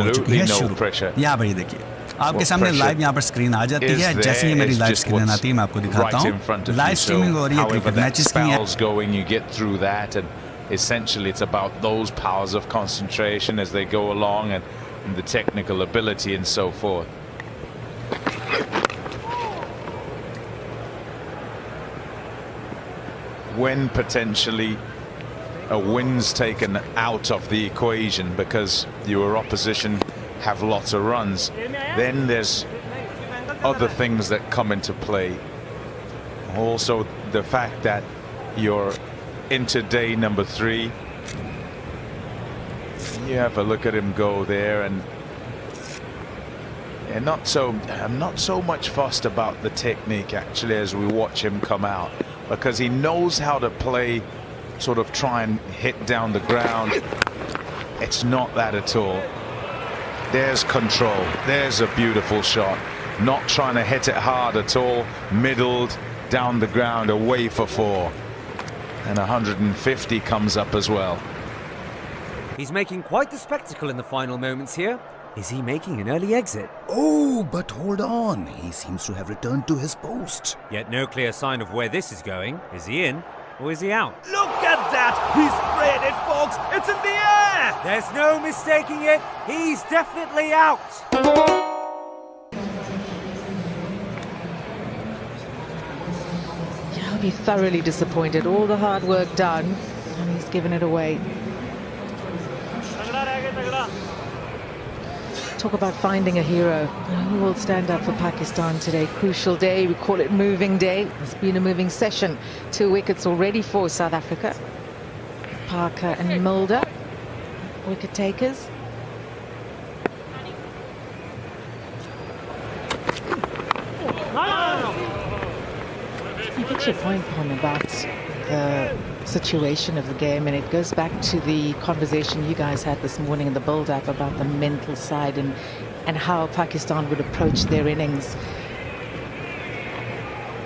हो चुकी है no शुरू। pressure. यहाँ पर देखिए आपके सामने लाइव यहाँ पर स्क्रीन आ जाती है। जैसे ही मेरी लाइव स्क्रीन आती है मैं आपको दिखाता हूँ। लाइव स्ट्रीमिंग हो रही है क्रिकेट मैचेस की। Going, you get through that, and essentially it's about those powers of concentration as they go along, and the technical ability and so forth. When potentially a win's taken out of the equation because your opposition have lots of runs, then there's other things that come into play. Also the fact that you're into day number 3. You have a look at him go there, and I'm not so much fussed about the technique actually as we watch him come out, because he knows how to play, sort of try and hit down the ground. It's not that at all. There's control. There's a beautiful shot. Not trying to hit it hard at all. Middled down the ground, away for 4. And 150 comes up as well. He's making quite the spectacle in the final moments here. Is he making an early exit? Oh, but hold on. He seems to have returned to his post. Yet no clear sign of where this is going. Is he in or is he out? Look at that! He sprayed it, folks! It's in the air! There's no mistaking it. He's definitely out. Yeah, I'll be thoroughly disappointed. All the hard work done, and he's given it away. Talk about finding a hero. Who will stand up for Pakistan today? Crucial day. We call it moving day. It's been a moving session. 2 wickets already for South Africa. Parker and Mulder, wicket takers. I get your point, Pom, about the situation of the game, and it goes back to the conversation you guys had this morning in the build-up about the mental side and how Pakistan would approach their innings.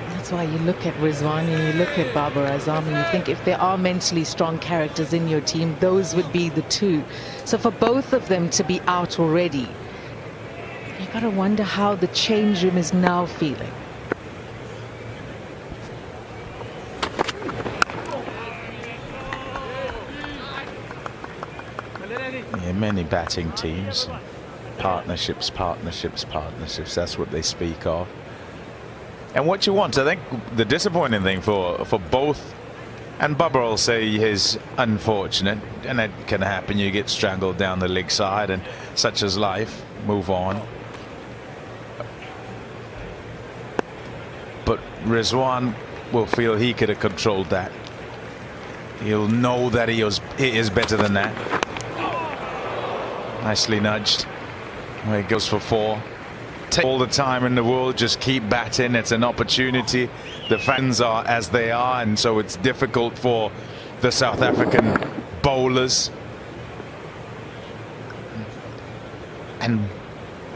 That's why you look at Rizwan and you look at Babar Azam and you think if there are mentally strong characters in your team, those would be the two. So for both of them to be out already, you got to wonder how the change room is now feeling. Yeah, many batting teams, partnerships, that's what they speak of. And what you want, I think the disappointing thing for both, and Bubba will say is unfortunate, and it can happen, you get strangled down the leg side, and such is life, move on. But Rizwan will feel he could have controlled that. He'll know that he is better than that. Nicely nudged. Well, he goes for 4. Take all the time in the world, just keep batting. It's an opportunity. The fans are as they are, and so it's difficult for the South African bowlers. And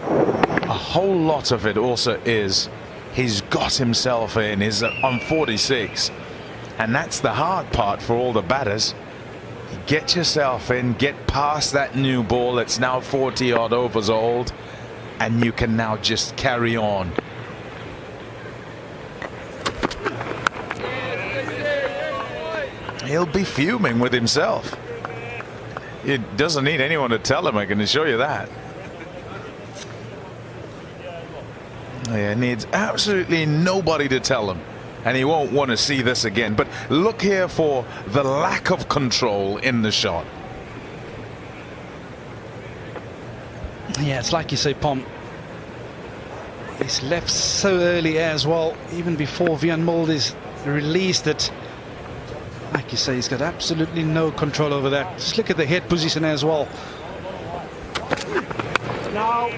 a whole lot of it also is he's got himself in. He's on 46, and that's the hard part for all the batters. Get yourself in, get past that new ball. It's now 40 odd overs old, and you can now just carry on. He'll be fuming with himself. He doesn't need anyone to tell him, I can assure you that. He needs absolutely nobody to tell him, and he won't want to see this again. But look here for the lack of control in the shot. Yeah, it's like you say, Pom. He's left so early as well, even before Wiaan Mulder's released it. Like you say, he's got absolutely no control over that. Just look at the head position as well. Now.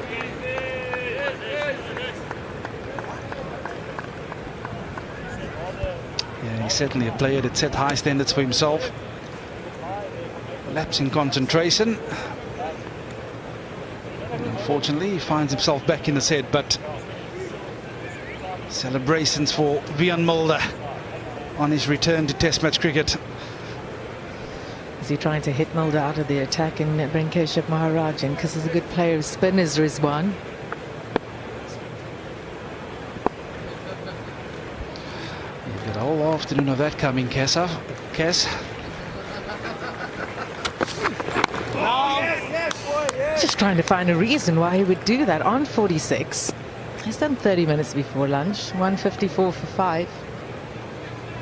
Yeah, he's certainly a player that set high standards for himself. Lapse in concentration. Unfortunately, he finds himself back in the set, but celebrations for Wiaan Mulder on his return to Test match cricket. Is he trying to hit Mulder out of the attack and bring Keshav Maharajan? Because he's a good player of spinners, Rizwan. You've got a whole afternoon of that coming, Kes. Just trying to find a reason why he would do that on 46. He's done 30 minutes before lunch, 154 for 5.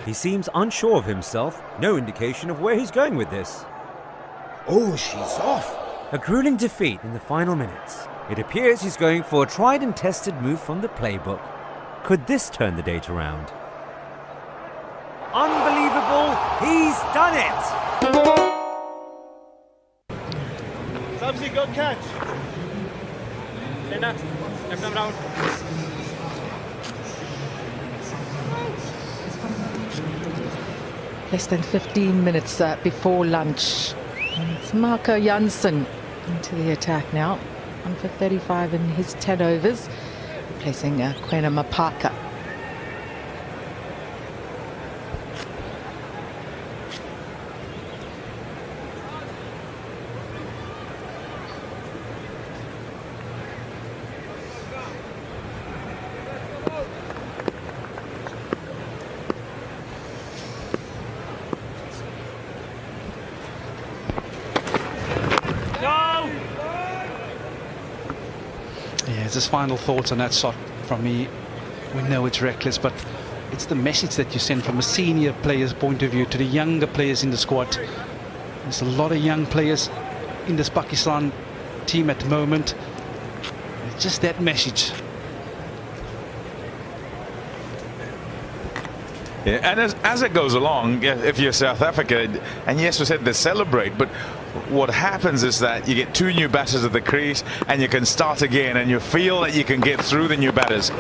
He seems unsure of himself, no indication of where he's going with this. Oh, she's off. A grueling defeat in the final minutes. It appears he's going for a tried and tested move from the playbook. Could this turn the date around? Unbelievable! He's done it! Subsy, good catch. Lena, left them round. Less than 15 minutes before lunch. And it's Marco Janssen into the attack now. 1 for 35 in his 10 overs, replacing Kwena Mapaka. Just final thoughts on that shot from me. We know it's reckless, but it's the message that you send from a senior player's point of view to the younger players in the squad. There's a lot of young players in this Pakistan team at the moment. It's just that message. Yeah, and as it goes along, if you're South Africa, and yes, we said they celebrate, but what happens is that you get 2 new batters at the crease and you can start again, and you feel that you can get through the new batters.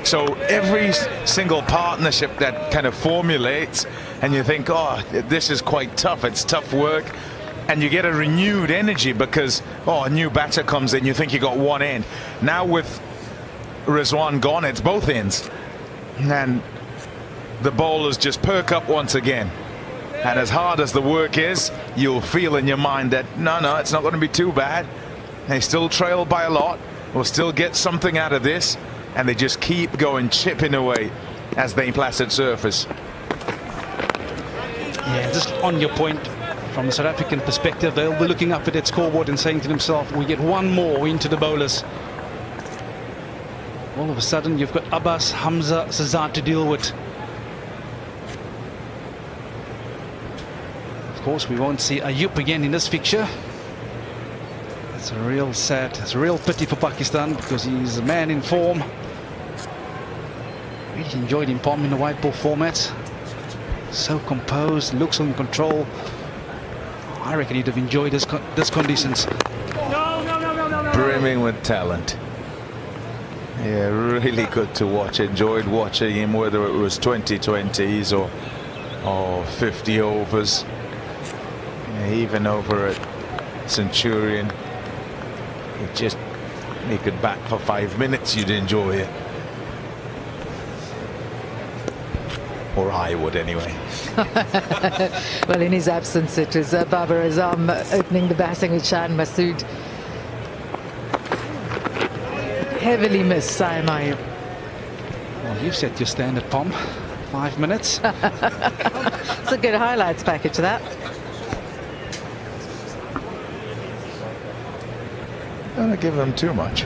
So every single partnership that kind of formulates, and you think, oh, this is quite tough, it's tough work, and you get a renewed energy because, oh, a new batter comes in, you think you got one end. Now with Rizwan gone, it's both ends, and the bowlers just perk up once again. And as hard as the work is, you'll feel in your mind that no, it's not going to be too bad. They still trail by a lot. We'll still get something out of this. And they just keep going, chipping away as they placid surface. Yeah, just on your point, from the South African perspective, they'll be looking up at that scoreboard and saying to themselves, we get one more into the bowlers. All of a sudden, you've got Abbas, Hamza, Sazad to deal with. Of course, we won't see Ayub again in this fixture. It's a real sad, it's a real pity for Pakistan because he's a man in form. Really enjoyed him, Pom, in the white ball format. So composed, looks in control. I reckon he'd have enjoyed this conditions. Brimming with talent. Yeah, really good to watch. Enjoyed watching him, whether it was 2020s or 50 overs. Even over at Centurion, he could bat for 5 minutes, you'd enjoy it. Or I would anyway. Well, in his absence, it was Babar Azam opening the batting with Shan Masood. Heavily missed Sayamayu. Well, you've set your standard, Pom. 5 minutes. It's a good highlights package, that. Don't give them too much.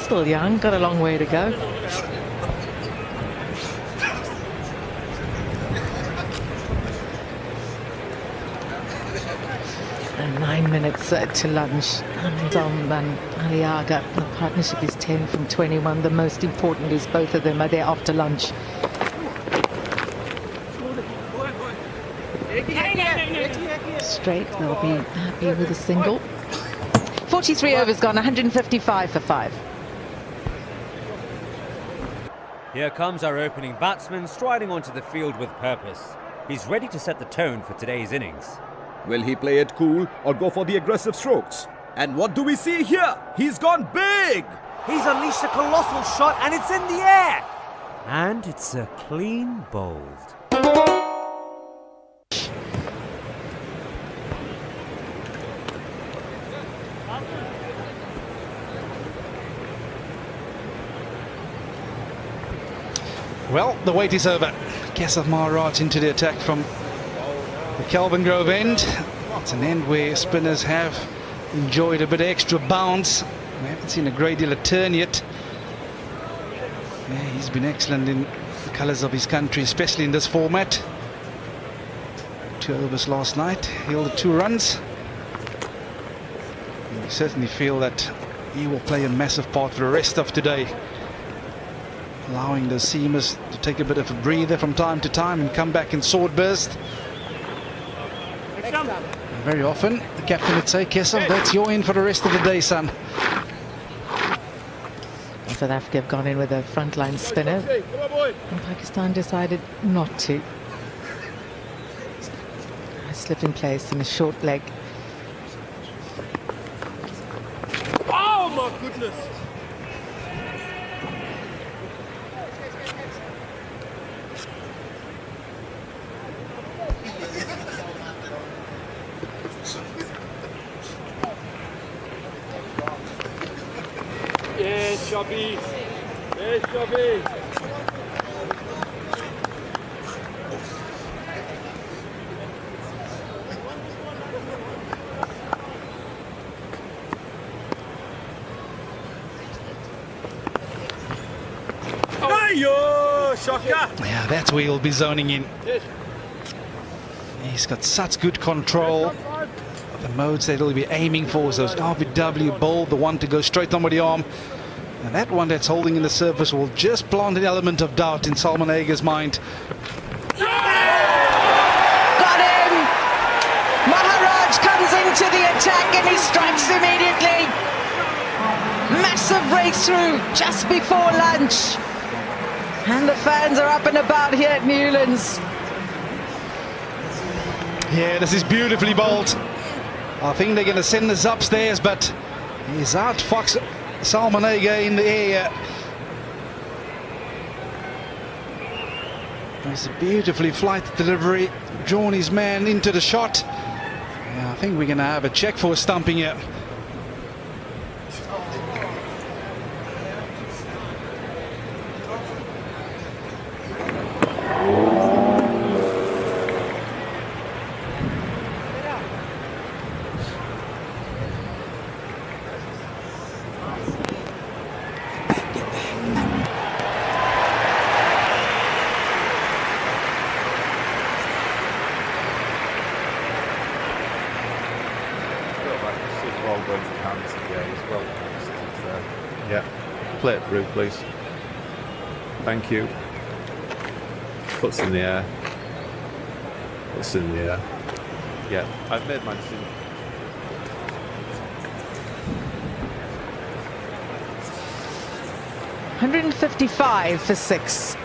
Still young, got a long way to go. And 9 minutes to lunch. Dom and Aliaga, the partnership is 10 from 21. The most important is both of them are there after lunch. Straight, they'll be happy with a single. 43 overs gone, 155 for 5. Here comes our opening batsman striding onto the field with purpose. He's ready to set the tone for today's innings. Will he play it cool or go for the aggressive strokes? And what do we see here? He's gone big! He's unleashed a colossal shot and it's in the air! And it's a clean bowled. Well, the wait is over. Keshav Maharaj into the attack from the Kelvin Grove end. It's an end where spinners have enjoyed a bit of extra bounce. We haven't seen a great deal of turn yet. Yeah, he's been excellent in the colours of his country, especially in this format. 2 overs last night, yielded 2 runs. And we certainly feel that he will play a massive part for the rest of today, allowing the seamers to take a bit of a breather from time to time and come back in sword burst. And very often the captain would say, Keshav, that's your in for the rest of the day, son. South Africa have gone in with a frontline spinner, and Pakistan decided not to. A slip in place and a short leg. Oh my goodness! Yes, Shabby. Yes, Shabby. Yeah, that's where he'll be zoning in. He's got such good control. The modes that he'll be aiming for is those RBW bowl, the one to go straight on with the arm. And that one that's holding in the surface will just plant an element of doubt in Salman Aga's mind. Got him! Maharaj comes into the attack and he strikes immediately. Massive breakthrough just before lunch. And the fans are up and about here at Newlands. Yeah, this is beautifully bowled. I think they're going to send this upstairs, but he's outfoxed Salman Aga in the air. It's a beautifully flighted delivery, drawn his man into the shot. Yeah, I think we're going to have a check for stumping here. Yeah, play it through, please. Thank you. Puts in the air. Puts in the air. Yeah, I've made my decision. $155 for 6.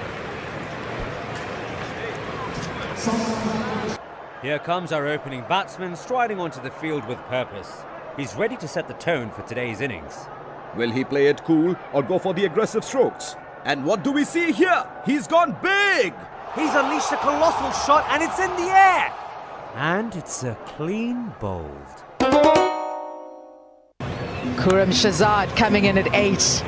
Here comes our opening batsman, striding onto the field with purpose. He's ready to set the tone for today's innings. Will he play it cool or go for the aggressive strokes? And what do we see here? He's gone big! He's unleashed a colossal shot and it's in the air! And it's a clean bowled. Khurram Shahzad coming in at 8.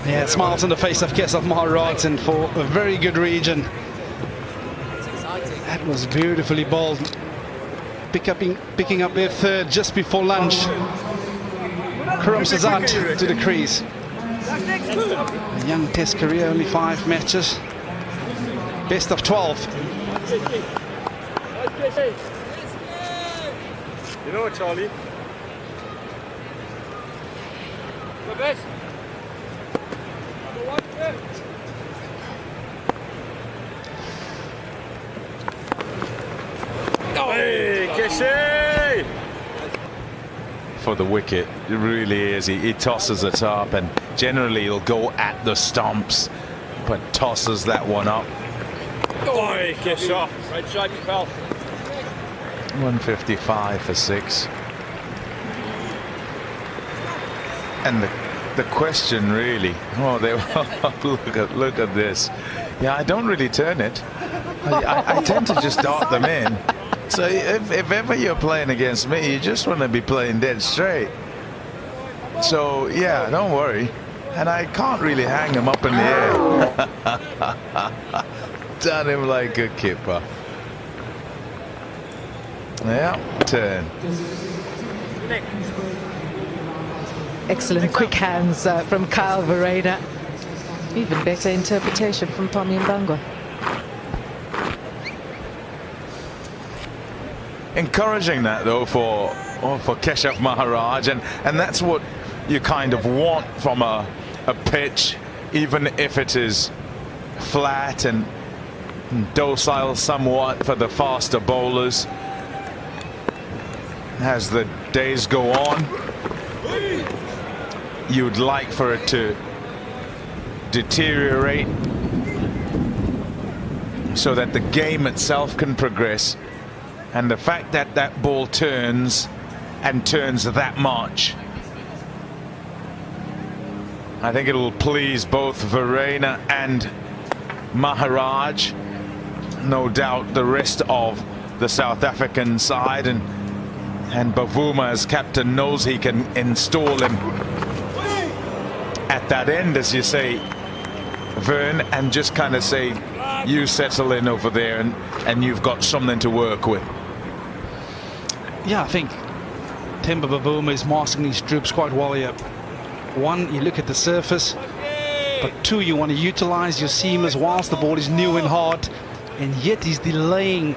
Yeah, smiles on the face of Keshav Maharaj, and for a very good region. That was beautifully bowled. Picking up their third just before lunch. Khurram Shahzad to the crease. A young test career, only 5 matches. Best of 12. You know what, Charlie? The best. Hey, Keshe! For the wicket, it really is. He tosses it up, and generally he'll go at the stumps, but tosses that one up. Oi, Keshe! Right shot, you pal. 155 for 6. And the question really, oh, they look at this. Yeah, I don't really turn it. I tend to just dart them in. So if ever you're playing against me, you just want to be playing dead straight. So yeah, don't worry. And I can't really hang him up in the air. Done him like a keeper. Yeah, turn. Excellent quick hands from Kyle Verreynne. Even better interpretation from Tommy Mbangwa. Encouraging that though for Keshav Maharaj, and that's what you kind of want from a pitch, even if it is flat and docile somewhat for the faster bowlers. As the days go on, you'd like for it to deteriorate so that the game itself can progress. And the fact that that ball turns and turns that much, I think it'll please both Verreynne and Maharaj. No doubt the rest of the South African side, and Bavuma as captain knows he can install him at that end, as you say, Vern, and just kind of say, you settle in over there and you've got something to work with. Yeah, I think Themba Bavuma is mastering these troops quite well here. One, you look at the surface, but two, you want to utilize your seamers whilst the ball is new and hard, and yet he's delaying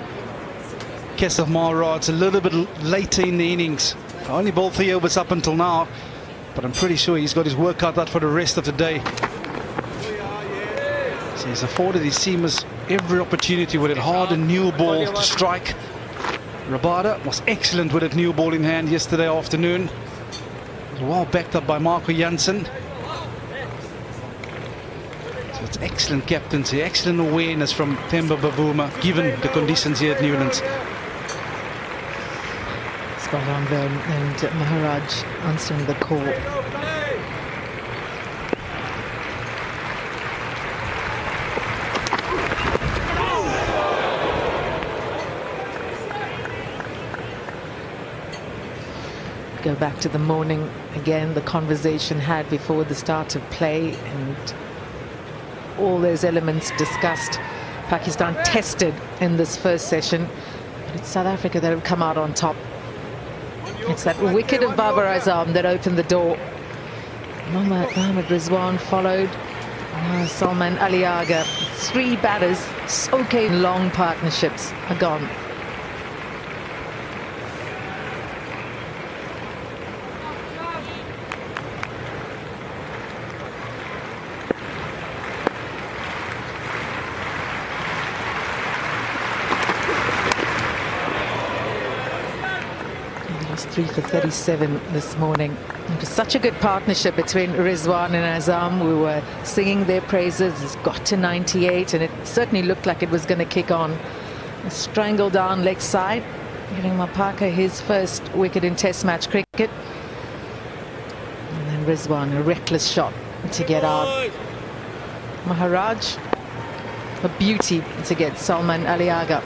Keshav Maharaj a little bit later in the innings. Only bowled 3 overs up until now, but I'm pretty sure he's got his work cut out for the rest of the day. So he's afforded his seamers every opportunity with a hard and new ball to strike. Rabada was excellent with that new ball in hand yesterday afternoon. Well backed up by Marco Jansen. So it's excellent captaincy, excellent awareness from Themba Bavuma, given the conditions here at Newlands. Spot on there, and Maharaj answering the call. Go back to the morning again, the conversation had before the start of play, and all those elements discussed. Pakistan tested in this first session, but it's South Africa that have come out on top. It's that wicket of Babar Azam that opened the door. Mohammad Rizwan followed. Now Salman Ali Agha. 3 batters, okay, long partnerships are gone. He was 3 for 37 this morning. It was such a good partnership between Rizwan and Azam. We were singing their praises. It's got to 98, and it certainly looked like it was going to kick on. A strangle down leg side, giving Mapaka his first wicket in Test match cricket. And then Rizwan, a reckless shot to get out. Maharaj, a beauty to get Salman Ali Agha.